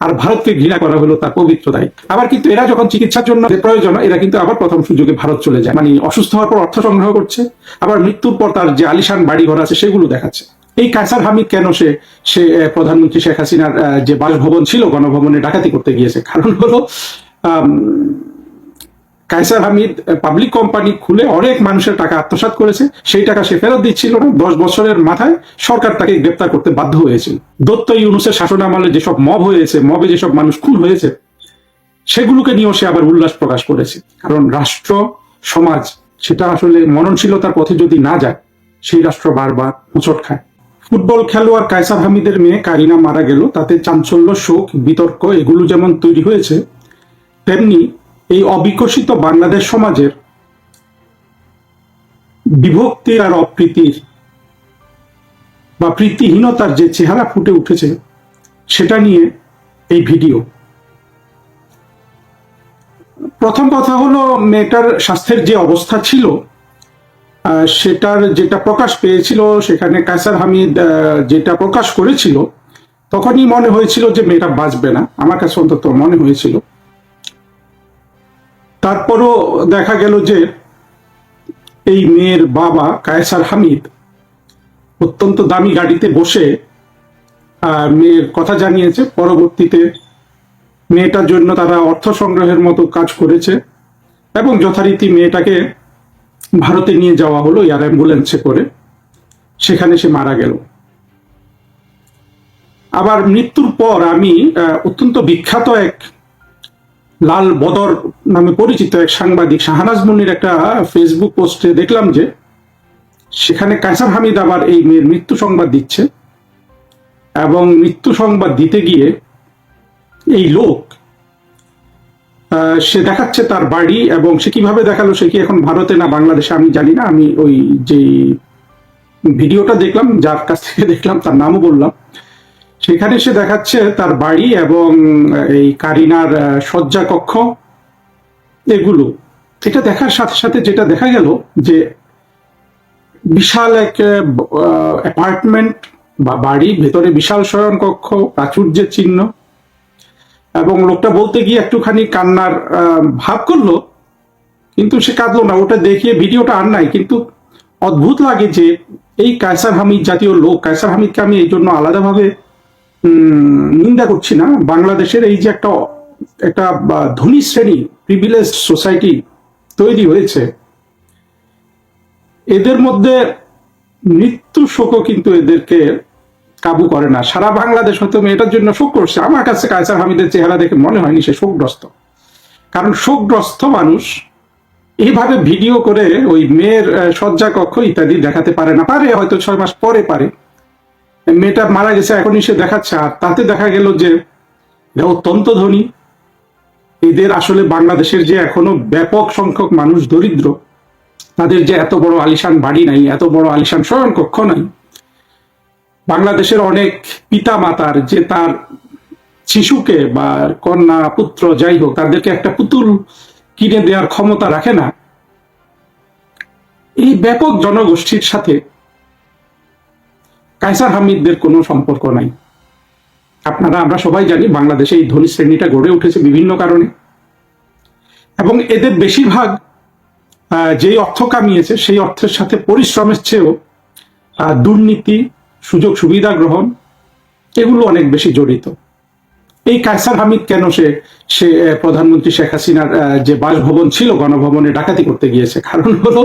আর ভারতকে ঘৃণা করা হলো তার পবিত্রতায়। আবার কিন্তু এরা যখন চিকিৎসার জন্য প্রয়োজন, এরা কিন্তু আবার প্রথম সুযোগে ভারত চলে যায়, মানে অসুস্থ হওয়ার পর অর্থ সংগ্রহ করছে, আবার মৃত্যুর পর তার যে আলিশান বাড়ি ঘর আছে সেগুলো দেখাচ্ছে। এই কায়সার হামিদ কেন সে প্রধানমন্ত্রী শেখ হাসিনার যে বাসভবন ছিল গণভবনে ডাকাতি করতে গিয়েছে? কারণ হলো কায়সার হামিদ পাবলিক কোম্পানি খুলে অনেক মানুষের টাকা আত্মসাৎ করেছে, সেই টাকা সে ফেরত দিচ্ছিল না। 10 বছরের মাথায় সরকার তাকে গ্রেপ্তার করতে বাধ্য হয়েছিল। দত্ত ইউনূসের শাসনামলে যেসব মব হয়েছে, মবে যেসব মানুষ খুন হয়েছে, সেগুলোকে নিয়েও সে আবার উল্লাস প্রকাশ করেছে। কারণ রাষ্ট্র সমাজ সেটা আসলে মননশীলতার পথে যদি না যায়, সেই রাষ্ট্র বারবার হোঁচট খায়। ফুটবল খেলোয়াড় কায়সার হামিদের মেয়ে কারিনা মারা গেল, তাতে চাঞ্চল্য, শোক, বিতর্ক এগুলো যেমন তৈরি হয়েছে, তেমনি এই অবিকশিত বাংলাদেশ সমাজের বিভক্তি আর অপ্রীতির বা প্রীতিহীনতার যে চেহারা ফুটে উঠেছে, সেটা নিয়ে এই ভিডিও। প্রথম কথা হলো, মেয়েটার স্বাস্থ্যের যে অবস্থা ছিল সেটার যেটা প্রকাশ পেয়েছিল, সেখানে কায়সার হামিদ যেটা প্রকাশ করেছিল, তখনই মনে হয়েছিল যে মেয়েটা বাঁচবে না, আমার কাছে অন্তত মনে হয়েছিল। তারপরও দেখা গেল যে এই মেয়ের বাবা কায়সার হামিদ অত্যন্ত দামি গাড়িতে বসে মেয়ের কথা জানিয়েছে। পরবর্তীতে মেয়েটার জন্য তারা অর্থ সংগ্রহের মতো কাজ করেছে এবং যথারীতি মেয়েটাকে ভারতে নিয়ে যাওয়া হলো এয়ার অ্যাম্বুলেন্সে করে, সেখানে সে মারা গেল। আবার মৃত্যুর পর আমি অত্যন্ত বিখ্যাত এক লাল বদর নামে পরিচিত এক সাংবাদিক শাহনাজ মুন্নির একটা ফেসবুক পোস্টে দেখলাম যে সেখানে কায়সার হামিদ আবার এই মেয়ের মৃত্যু সংবাদ দিচ্ছে, এবং মৃত্যু সংবাদ দিতে গিয়ে এই লোক সে দেখাচ্ছে তার বাড়ি, এবং সে কিভাবে দেখালো, সে কি এখন ভারতে না বাংলাদেশে আমি জানি না। আমি ওই যে ভিডিওটা দেখলাম, যার কাছ থেকে দেখলাম তার নামও বললাম, সেখানে সে দেখাচ্ছে তার বাড়ি এবং এই কারিনার শয্যা কক্ষ এগুলো। এটা দেখার সাথে সাথে যেটা দেখা গেল যে বিশাল এক অ্যাপার্টমেন্ট বা বাড়ি, ভেতরে বিশাল শয়ন কক্ষ, প্রাচুর্যের চিহ্ন, এবং লোকটা বলতে গিয়ে একটুখানি কান্নার ভাব করলো, কিন্তু সে কাঁদলো না। ওটা দেখিয়ে ভিডিওটা আর নাই, কিন্তু অদ্ভুত লাগে যে এই কায়সার হামিদ জাতীয় লোক, কায়সার হামিদকে আমি এই জন্য আলাদাভাবে নিন্দা করছি না, বাংলাদেশের এই যে একটা ধনী শ্রেণী, প্রিভিলেজ সোসাইটি তৈরি হয়েছে, এদের মধ্যে মৃত্যু শোকও কিন্তু এদেরকে কাবু করে না। সারা বাংলাদেশ হয়তো মেয়েটার জন্য শোক করছে, আমার কাছে কায়সার হামিদের চেহারা দেখে মনে হয়নি সে শোকগ্রস্ত। কারণ শোকগ্রস্ত মানুষ এইভাবে ভিডিও করে ওই মেয়ের শয্যা কক্ষ ইত্যাদি দেখাতে পারে না, পারে হয়তো 6 মাস পরে পারে। মেয়েটা মারা গেছে এখনই সে দেখাচ্ছে, আর তাতে দেখা গেল যে এরা অত্যন্ত ধনী। এদের আসলে বাংলাদেশের যে এখনো ব্যাপক সংখ্যক মানুষ দরিদ্র, তাদের যে এত বড় আলিশান বাড়ি নাই, এত বড় আলিশান শয়ন কক্ষ নাই। বাংলাদেশের অনেক পিতা মাতার যে তার শিশুকে বা কন্যা পুত্র যাই হোক, তাদেরকে একটা পুতুল কিনে দেওয়ার ক্ষমতা রাখে না। এই ব্যাপক জনগোষ্ঠীর সাথে কায়সার হামিদদের কোনো সম্পর্ক নাই। আমরা সবাই জানি বাংলাদেশে এই ধনী শ্রেণীটা গড়ে উঠেছে বিভিন্ন কারণে, এবং এদের বেশিরভাগ যেই অর্থ কামিয়েছে সেই অর্থের সাথে পরিশ্রমের চেয়েও দুর্নীতি, সুযোগ সুবিধা গ্রহণ এগুলো অনেক বেশি জড়িত। এই কায়সার হামিদ কেন সে প্রধানমন্ত্রী শেখ হাসিনার যে বাসভবন ছিল গণভবনে ডাকাতি করতে গিয়েছে? কারণ হলো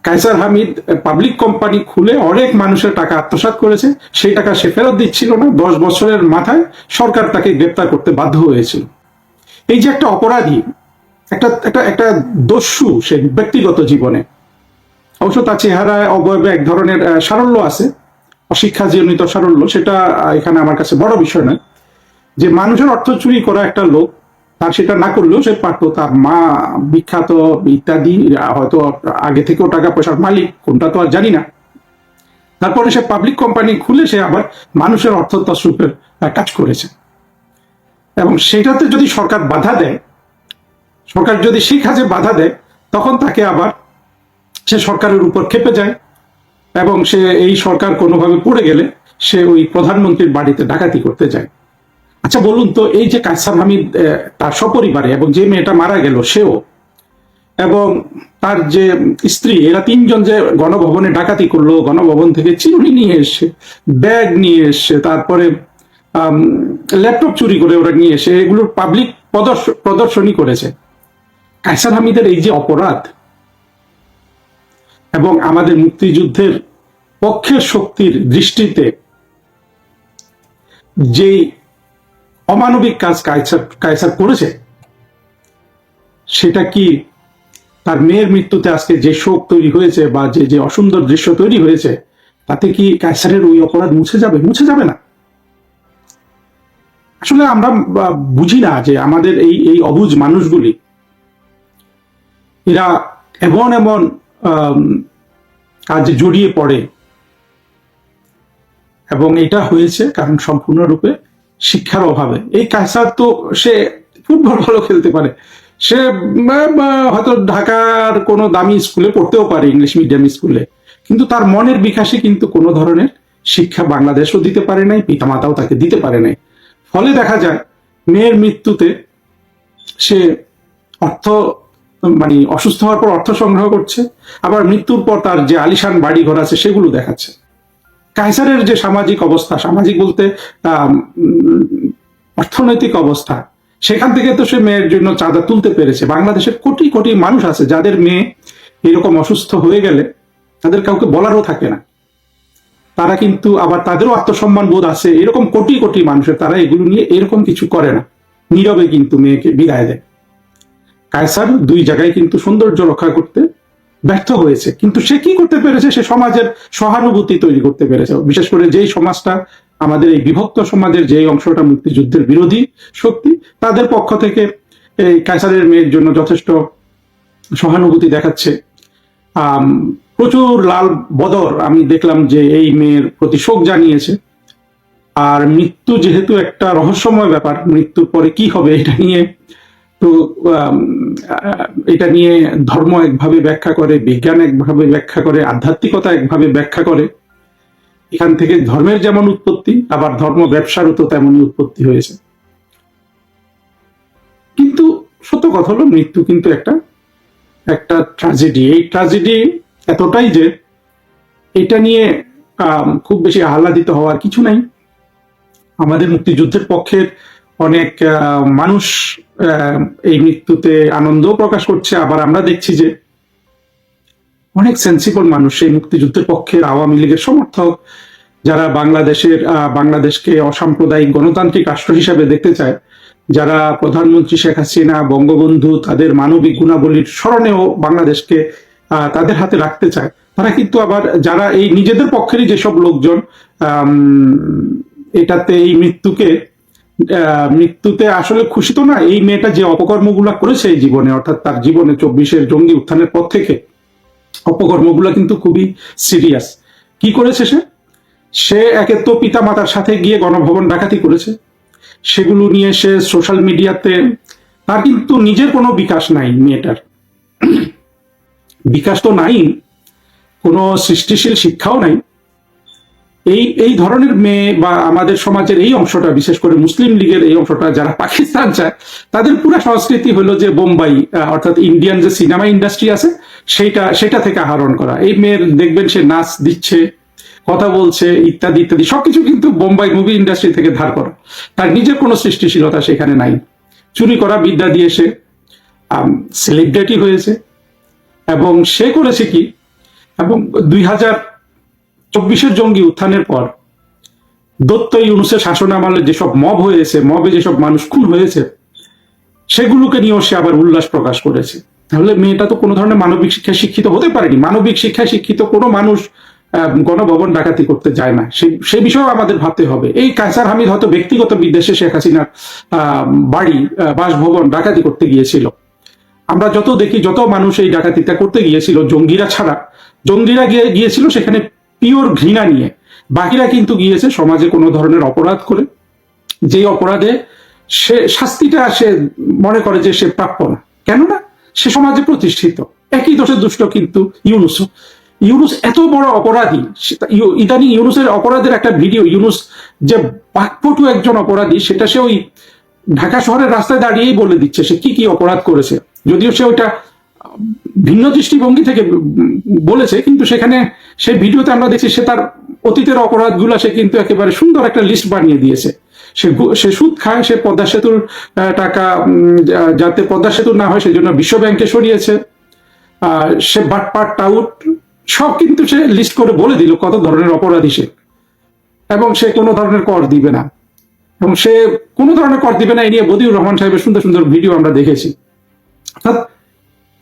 কায়সার হামিদ পাবলিক কোম্পানি খুলে অনেক মানুষের টাকা আত্মসাৎ করেছে, সেই টাকা সে ফেরত দিচ্ছিল না। 10 বছরের মাথায় সরকার তাকে গ্রেপ্তার করতে বাধ্য হয়েছিল। এই যে একটা অপরাধী, একটা দস্যু সে ব্যক্তিগত জীবনে, অবশ্য তার চেহারায় অবয়বে এক ধরনের সারল্য আছে, অশিক্ষাজনিত সারল্য, সেটা এখানে আমার কাছে বড় বিষয় নয়। যে মানুষের অর্থ চুরি করা একটা লোক, তার সেটা না করলেও সে পারত। তার মা বিখ্যাত ইত্যাদি, হয়তো আগে থেকেও টাকা পয়সার মালিক, কোনটা তো আর জানি না। তারপরে সে পাবলিক কোম্পানি খুলে সে আবার মানুষের অর্থ তছরূপের কাজ করেছে, এবং সেটাতে যদি সরকার বাধা দেয়, সরকার যদি সেই কাজে বাধা দেয়, তখন তাকে আবার সে সরকারের উপর খেপে যায়, এবং সে এই সরকার কোনোভাবে পড়ে গেলে সে ওই প্রধানমন্ত্রীর বাড়িতে ডাকাতি করতে যায়। আচ্ছা বলুন তো, এই যে কায়সার হামিদ তার সপরিবারে এবং যে মেয়েটা মারা গেল সেও এবং তার যে স্ত্রী, এরা তিনজন যে গণভবনে ডাকাতি করলো, গণভবন থেকে চিরুনি নিয়ে এসে, ব্যাগ নিয়ে এসে, তারপরে ল্যাপটপ চুরি করে ওরা নিয়ে এসে এগুলোর পাবলিক প্রদর্শনী করেছে। কায়সার হামিদের এই যে অপরাধ এবং আমাদের মুক্তিযুদ্ধের পক্ষের শক্তির দৃষ্টিতে যেই অমানবিক কাজ কায়সার করেছে, সেটা কি তার মেয়ের মৃত্যুতে আজকে যে শোক তৈরি হয়েছে বা যে যে অসুন্দর দৃশ্য তৈরি হয়েছে, তাতে কি কায়সারের ওই অপরাধ মুছে যাবে? মুছে যাবে না। আসলে আমরা বুঝি না যে আমাদের এই অবুঝ মানুষগুলি এরা এমন এমন কাজে জড়িয়ে পড়ে, এবং এটা হয়েছে কারণ সম্পূর্ণরূপে শিক্ষার অভাবে। এই কায়সার তো সে ফুটবল ভালো খেলতে পারে, সে হয়তো ঢাকার কোনো দামি স্কুলে পড়তেও পারে, ইংলিশ মিডিয়াম স্কুলে, কিন্তু তার মনের বিকাশে কিন্তু কোনো ধরনের শিক্ষা বাংলাদেশও দিতে পারে নাই, পিতামাতাও তাকে দিতে পারে নাই। ফলে দেখা যায় মেয়ের মৃত্যুতে সে মানে অসুস্থ হওয়ার পর অর্থ সংগ্রহ করছে, আবার মৃত্যুর পর তার যে আলিশান বাড়ি ঘর আছে সেগুলো দেখাচ্ছে। কায়সারের যে সামাজিক অবস্থা, সামাজিক বলতে অর্থনৈতিক অবস্থা, সেখান থেকে তো সে মেয়ের জন্য চাঁদা তুলতে পেরেছে। বাংলাদেশের কোটি কোটি মানুষ আছে যাদের মেয়ে এরকম অসুস্থ হয়ে গেলে তাদের কাউকে বলারও থাকে না, তারা কিন্তু আবার তাদেরও আত্মসম্মান বোধ আছে, এরকম কোটি কোটি মানুষের, তারা এগুলো নিয়ে এরকম কিছু করে না, নীরবে কিন্তু মেয়েকে বিদায় দেয়। কায়সার দুই জায়গায় কিন্তু সৌন্দর্য রক্ষা করতে ব্যর্থ হয়েছে, কিন্তু সে কি করতে পেরেছে? সে সমাজের সহানুভূতি তৈরি করতে পেরেছে, বিশেষ করে যেই সমাজটা আমাদের এই বিভক্ত সমাজের যে অংশটা মুক্তিযুদ্ধের বিরোধী শক্তি, তাদের পক্ষ থেকে এই কায়সারের মেয়ের জন্য যথেষ্ট সহানুভূতি দেখাচ্ছে। প্রচুর লাল বদর আমি দেখলাম যে এই মেয়ের প্রতি শোক জানিয়েছে। আর মৃত্যু যেহেতু একটা রহস্যময় ব্যাপার, মৃত্যুর পরে কি হবে এটা নিয়ে ধর্ম একভাবে ব্যাখ্যা করে, বিজ্ঞান একভাবে ব্যাখ্যা করে, আধ্যাত্মিকতা একভাবে ব্যাখ্যা করে। এখান থেকে ধর্মের যেমন উৎপত্তি, আবার ধর্ম ব্যবসারও তো তেমনই উৎপত্তি হয়েছে। কিন্তু সত্য কথা হলো, মৃত্যু কিন্তু একটা ট্র্যাজেডি। এই ট্র্যাজেডি এতটাই যে এটা নিয়ে খুব বেশি আহ্লাদিত হওয়ার কিছু নাই। আমাদের মুক্তিযুদ্ধের পক্ষের অনেক মানুষ এই মৃত্যুতে আনন্দও প্রকাশ করছে, আবার আমরা দেখছি যে অনেক সেন্সিবল মানুষ, এই মুক্তিযুদ্ধের পক্ষের আওয়ামী লীগের সমর্থক, যারা বাংলাদেশকে অসাম্প্রদায়িক গণতান্ত্রিক রাষ্ট্র হিসাবে দেখতে চায়, যারা প্রধানমন্ত্রী শেখ হাসিনা, বঙ্গবন্ধু, তাদের মানবিক গুণাবলীর স্মরণেও বাংলাদেশকে তাদের হাতে রাখতে চায়, তারা কিন্তু আবার যারা এই নিজেদের পক্ষেরই যেসব লোকজন এটাতে এই মৃত্যুতে আসলে খুশি তো না। এই মেয়েটা যে অপকর্মগুলা করেছে এই জীবনে, অর্থাৎ তার জীবনে 24-এর জঙ্গি উত্থানের পর থেকে অপকর্মগুলা কিন্তু খুবই সিরিয়াস। কি করেছে সে একে তো পিতা মাতার সাথে গিয়ে গণভবন ডাকাতি করেছে, সেগুলো নিয়ে সে সোশ্যাল মিডিয়াতে, তার কিন্তু নিজের কোনো বিকাশ নাই, মেয়েটার বিকাশ তো নাই, কোনো সৃষ্টিশীল শিক্ষাও নাই। এই ধরনের মেয়ে বা আমাদের সমাজের এই অংশটা, বিশেষ করে মুসলিম লীগের এই অংশটা যারা পাকিস্তান চায়, তাদের পুরো সংস্কৃতি হলো যে বোম্বাই, অর্থাৎ ইন্ডিয়ান যে সিনেমা ইন্ডাস্ট্রি আছে সেটা থেকে আহরণ করা। এই মেয়ের দেখবেন সে নাচ দিচ্ছে, কথা বলছে, ইত্যাদি ইত্যাদি, সবকিছু কিন্তু বোম্বাই মুভি ইন্ডাস্ট্রি থেকে ধার করা। তার নিজের কোনো সৃষ্টিশীলতা সেখানে নাই। চুরি করা বিদ্যা দিয়ে সে সেলিব্রিটি হয়েছে। এবং সে করেছে কি, এবং 2024-এর জঙ্গি উত্থানের পর দত্ত ইউনূসের শাসন আমলে যেসব মব হয়েছে, মবে যেসব মানুষ খুন হয়েছে, সেগুলোকে নিয়েও সে আবার উল্লাস প্রকাশ করেছে। তাহলে মেয়েটা তো কোনো ধরনের মানবিক শিক্ষায় শিক্ষিত হতে পারেনি। মানবিক শিক্ষায় শিক্ষিত কোনো মানুষ গণভবন ডাকাতি করতে যায় না, সে বিষয়েও আমাদের ভাবতে হবে। এই কায়সার হামিদ হয়তো ব্যক্তিগত বিদ্বেষে শেখ হাসিনার বাড়ি, বাসভবন ডাকাতি করতে গিয়েছিল। আমরা যত মানুষ এই ডাকাতিটা করতে গিয়েছিল, জঙ্গিরা ছাড়া, জঙ্গিরা গিয়েছিল সেখানে পিওর ঘৃণা নিয়ে, বাকিরা কিন্তু গিয়েছে সমাজে কোনো ধরনের অপরাধ করে, যে অপরাধে সে শাস্তিটা সে মনে করে যে সে প্রাপ্য না, কেননা সে সমাজে প্রতিষ্ঠিত। একই দোষে দুষ্ট কিন্তু ইউনূস। ইউনুস এত বড় অপরাধী, ইদানিং ইউনুসের অপরাধের একটা ভিডিও, ইউনুস যে বাকপটু একজন অপরাধী সেটা সে ওই ঢাকা শহরের রাস্তায় দাঁড়িয়েই বলে দিচ্ছে সে কি কি অপরাধ করেছে। যদিও সে ওইটা ভিন্ন দৃষ্টিভঙ্গি থেকে বলেছে, কিন্তু সেখানে সেই ভিডিওতে আমরা দেখছি সে তার অতীতের অপরাধগুলো সে কিন্তু একেবারে সুন্দর একটা লিস্ট বানিয়ে দিয়েছে। সে সুদ খায়, সে পদ্মা সেতুর টাকা যাতে পদ্মা সেতু না হয় সেজন্য বিশ্ব ব্যাংকে সরিয়েছে, সে বাটপাট টাউট সব কিন্তু সে লিস্ট করে বলে দিল কত ধরনের অপরাধী সে, এবং সে কোনো ধরনের কর দিবে না, এবং সে কোনো ধরনের কর দিবে না। এই নিয়ে বদিউর রহমান সাহেবের সুন্দর সুন্দর ভিডিও আমরা দেখেছি। অর্থাৎ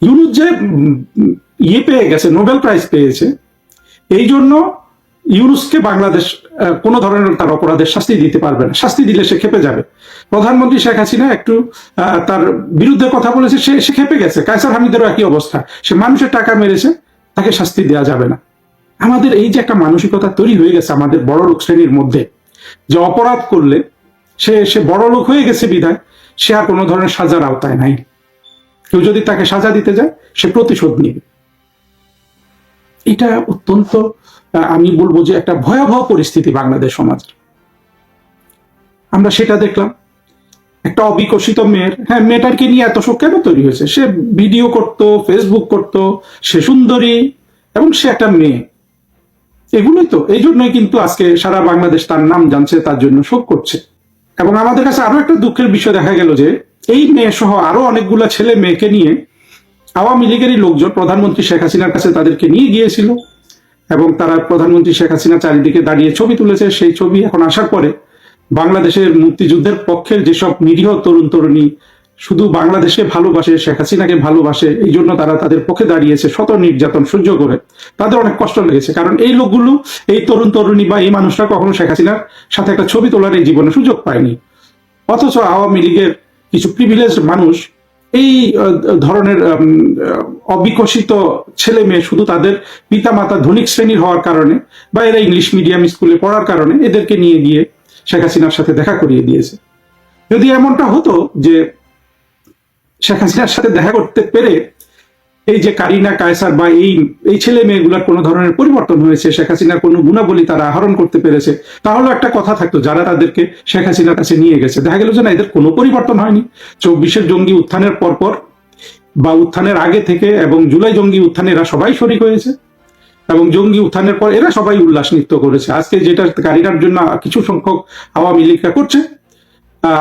ইউনুস যে ইয়ে পেয়ে গেছে, নোবেল প্রাইজ পেয়েছে, এই জন্য ইউনুসকে বাংলাদেশ কোনো ধরনের তার অপরাধের শাস্তি দিতে পারবে না। শাস্তি দিলে সে খেপে যাবে। প্রধানমন্ত্রী শেখ হাসিনা একটু তার বিরুদ্ধে কথা বলেছে, সে খেপে গেছে। কায়সার হামিদেরও একই অবস্থা, সে মানুষের টাকা মেরেছে, তাকে শাস্তি দেওয়া যাবে না। আমাদের এই যে একটা মানসিকতা তৈরি হয়ে গেছে আমাদের বড় লোক শ্রেণীর মধ্যে, যে অপরাধ করলে সে বড় লোক হয়ে গেছে বিধায় সে আর কোনো ধরনের সাজার আওতায় নাই। কেউ যদি তাকে সাজা দিতে যায় সে প্রতিশোধ নিবে। এটা অত্যন্ত আমি বলবো যে একটা ভয়াবহ পরিস্থিতি বাংলাদেশ সমাজের। আমরা সেটা দেখলাম। একটা অবিকশিত মেয়ের, হ্যাঁ মেয়েটাকে নিয়ে এত শোক কেন তৈরি হয়েছে? সে ভিডিও করত, ফেসবুক করত, সে সুন্দরী এবং সে একটা মেয়ে, এগুলোই তো। এই জন্যই কিন্তু আজকে সারা বাংলাদেশ তার নাম জানছে, তার জন্য শোক করছে। এবং আমাদের কাছে আরো একটা দুঃখের বিষয় দেখা গেল যে এই মেয়ে সহ আরো অনেকগুলা ছেলে মেয়েকে নিয়ে আওয়ামী লীগেরই লোকজন প্রধানমন্ত্রী শেখ হাসিনার কাছে তাদেরকে নিয়ে গিয়েছিল, এবং তারা প্রধানমন্ত্রী শেখ হাসিনা চারিদিকে দাঁড়িয়ে ছবি তুলেছে। সেই ছবি এখন আসার পরে বাংলাদেশের মুক্তিযুদ্ধের পক্ষের যেসব নিরীহ তরুণ তরুণী শুধু বাংলাদেশকে ভালোবাসে, শেখ হাসিনাকে ভালোবাসে, এই জন্য তারা তাদের পক্ষে দাঁড়িয়েছে শত নির্যাতন সহ্য করে, তাদের অনেক কষ্ট লেগেছে। কারণ এই লোকগুলো, এই তরুণ তরুণী বা এই মানুষরা কখনো শেখ হাসিনার সাথে একটা ছবি তোলার এই জীবনে সুযোগ পায়নি। অথচ আওয়ামী লীগের কিছু প্রিভিলেজ মানুষ এই ধরনের অবিকশিত ছেলে মেয়ে শুধু তাদের পিতা মাতা ধনিক শ্রেণীর হওয়ার কারণে বা এরা ইংলিশ মিডিয়াম স্কুলে পড়ার কারণে এদেরকে নিয়ে গিয়ে শেখ হাসিনার সাথে দেখা করিয়ে দিয়েছে। যদি এমনটা হতো যে শেখ হাসিনার সাথে দেখা করতে পেরে এই যে কারিনা কায়সার বা এই ছেলে মেয়েগুলোর কোনো ধরনের পরিবর্তন হয়েছে, শেখ হাসিনার কোনো গুণাবলী তারা আহরণ করতে পেরেছে, তাহলে একটা কথা থাকতো। যারা তাদেরকে শেখ হাসিনার কাছে নিয়ে গেছে, দেখা গেল যে না, এদের কোনো পরিবর্তন হয়নি। 24-এর জঙ্গি উত্থানের পরপর বা উত্থানের আগে থেকে এবং জুলাই জঙ্গি উত্থানে এরা সবাই শরিক হয়েছে, এবং জঙ্গি উত্থানের পর এরা সবাই উল্লাস নৃত্য করেছে। আজকে যেটা কারিনার জন্য কিছু সংখ্যক আওয়ামী লীগরা করছে,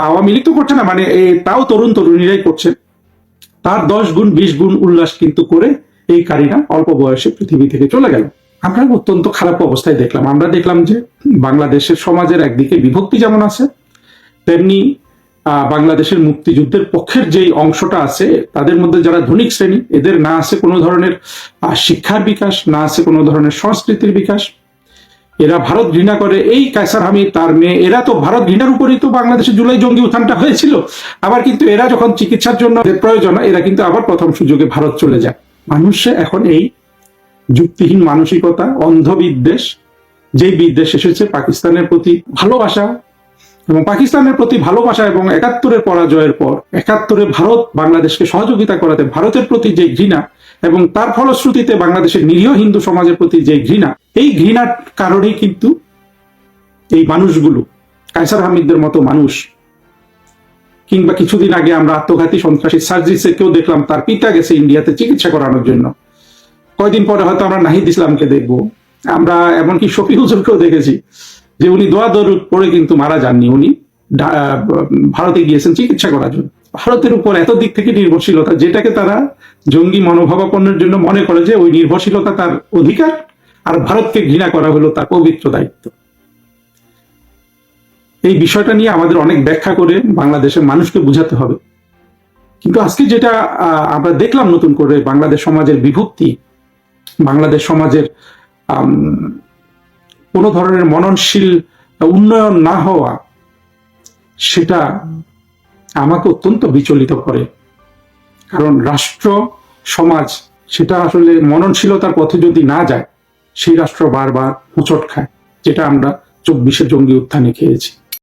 আওয়ামী লীগ তো করছে না, মানে তাও তরুণ তরুণীরাই করছে, তার 10 গুণ 20 গুণ উল্লাস কিন্তু করে এই কারিনা অল্প বয়সে পৃথিবী থেকে চলে গেল। আমরা অত্যন্ত খারাপ অবস্থায় দেখলাম। আমরা দেখলাম যে বাংলাদেশের সমাজের একদিকে বিভক্তি যেমন আছে, তেমনি বাংলাদেশের মুক্তিযুদ্ধের পক্ষের যেই অংশটা আছে তাদের মধ্যে যারা ধনিক শ্রেণী, এদের না আছে কোনো ধরনের শিক্ষার বিকাশ, না আছে কোনো ধরনের সংস্কৃতির বিকাশ। এরা ভারত ঘৃণা করে। এই কায়সার হামিদ, তার মেয়ে, এরা তো ভারত ঘৃণার উপরেই তো বাংলাদেশে জুলাই জঙ্গি উত্থানটা হয়েছিল। আবার কিন্তু এরা যখন চিকিৎসার জন্য প্রয়োজন এরা কিন্তু আবার প্রথম সুযোগে ভারত চলে যায়। মানুষে এখন এই যুক্তিহীন মানসিকতা, অন্ধবিদ্বেষ, যেই বিদ্বেষ এসেছে পাকিস্তানের প্রতি ভালোবাসা, এবং পাকিস্তানের প্রতি ভালোবাসা এবং 71-এর পরাজয়ের পর 71-এ ভারত বাংলাদেশকে সহযোগিতা করাতে ভারতের প্রতি যে ঘৃণা, এবং তার ফলশ্রুতিতে বাংলাদেশের নিরীহ হিন্দু সমাজের প্রতি যে ঘৃণা, এই ঘৃণার কারণেই কিন্তু এই মানুষগুলো, কায়সার হামিদদের মতো মানুষ, কিংবা কিছুদিন আগে আমরা আত্মঘাতী সন্ত্রাসী সার্জিসে কেউ দেখলাম তার পিতা গেছে ইন্ডিয়াতে চিকিৎসা করানোর জন্য, কয়দিন পরে হয়তো আমরা নাহিদ ইসলামকে দেখবো, আমরা এমনকি শফি হুজুরকেও দেখেছি যে উনি দোয়া দরুদ পড়ে কিন্তু মারা যাননি, উনি ভারতে গিয়েছেন চিকিৎসা করার জন্য। ভারতের উপর এত দিক থেকে নির্ভরশীলতা, যেটাকে তারা জঙ্গি মনোভাবাপন্নের জন্য মনে করে যে ওই নির্ভরশীলতা তার অধিকার, আর ভারতকে ঘৃণা করা হলো তার পবিত্র দায়িত্ব। এই বিষয়টা নিয়ে আমাদের অনেক ব্যাখ্যা করে বাংলাদেশের মানুষকে বুঝাতে হবে। কিন্তু আজকে যেটা আমরা দেখলাম নতুন করে, বাংলাদেশ সমাজের বিভক্তি, বাংলাদেশ সমাজের কোনো ধরনের মননশীল উন্নয়ন না হওয়া, সেটা আমাকে অত্যন্ত বিচলিত করে। কারণ রাষ্ট্র সমাজ সেটা আসলে মননশীলতার পথে যদি না যায়, সেই রাষ্ট্র বারবার হোঁচট খায়, যেটা আমরা 24-এর জঙ্গি উত্থানে খেয়েছি।